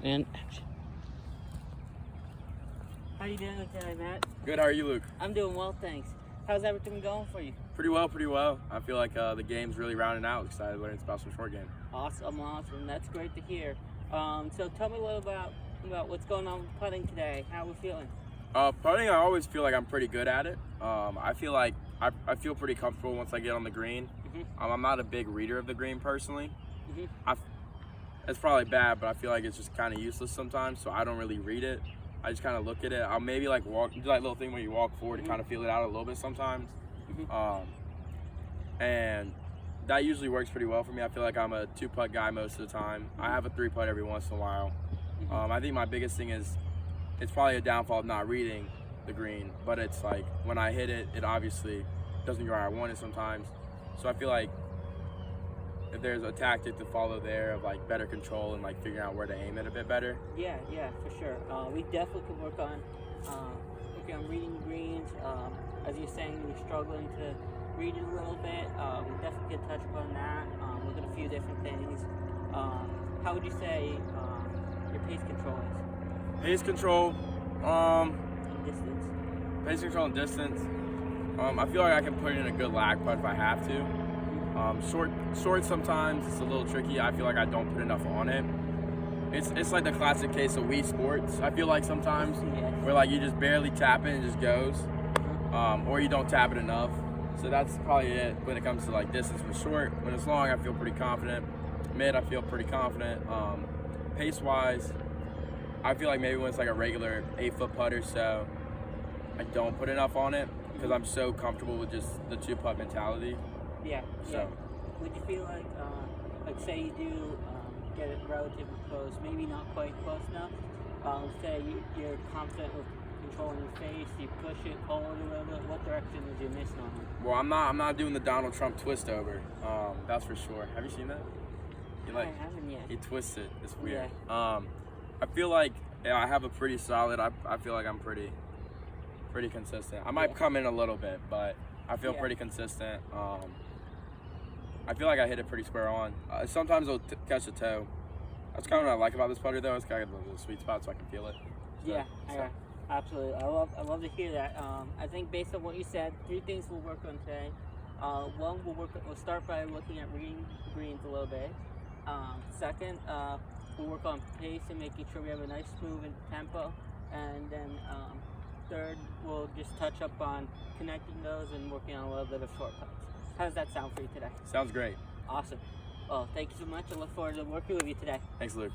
And action. How you doing today, Matt? Good, how are you, Luke? I'm doing well, thanks. How's everything going for you? Pretty well. I feel like the game's really rounding out. Excited to learn about some short game. Awesome. That's great to hear. So tell me a little about what's going on with putting today. How are we feeling? Putting, I always feel like I'm pretty good at it. I feel like I feel pretty comfortable once I get on the green. I'm not a big reader of the green personally. It's probably bad, but I feel like it's just kind of useless sometimes, so I don't really read it. I just kind of look at it. I'll maybe like do that little thing where you walk forward to kind of feel it out a little bit sometimes. And that usually works pretty well for me. I feel like I'm a 2-putt guy most of the time. I have a 3-putt every once in a while. I think my biggest thing is it's probably a downfall of not reading the green, but it's like when I hit it, it obviously doesn't go where I want it sometimes. So I feel like if there's a tactic to follow there of like better control and like figuring out where to aim it a bit better. Yeah, for sure. We definitely could work on reading greens. As you're saying, you're struggling to read it a little bit. We definitely could touch upon that. Look at a few different things. How would you say your pace control is? Pace control, And distance? pace control and distance. I feel like I can put in a good lag putt if I have to. Short sometimes it's a little tricky. I feel like I don't put enough on it. It's like the classic case of Wii Sports. I feel like sometimes where like you just barely tap it and it just goes, or you don't tap it enough. So that's probably it when it comes to like distance for short. When it's long, I feel pretty confident. Mid, I feel pretty confident. Pace wise, I feel like maybe when it's like a regular 8-foot putter, so I don't put enough on it because I'm so comfortable with just the 2-putt mentality. Yeah. So. Would you feel like say you do get it relatively close, maybe not quite close enough, say you're confident with controlling your face, you push it forward a little bit, what direction is you missing on it? Well, I'm not doing the Donald Trump twist over. That's for sure. Have you seen that? I haven't yet. He twists it. It's weird. Yeah. I feel like I have a pretty solid. I feel like I'm pretty consistent. I might come in a little bit, but I feel pretty consistent. I feel like I hit it pretty square on. Sometimes it'll catch the toe. That's kind of what I like about this putter, though. It's kind of a little sweet spot, so I can feel it. Yeah, absolutely. I love to hear that. I think based on what you said, 3 things we'll work on today. One, we'll start by looking at reading greens a little bit. Second, we'll work on pace and making sure we have a nice smooth tempo. And then third, we'll just touch up on connecting those and working on a little bit of short putts. How does that sound for you today? Sounds great. Awesome. Well, thank you so much. I look forward to working with you today. Thanks, Luke.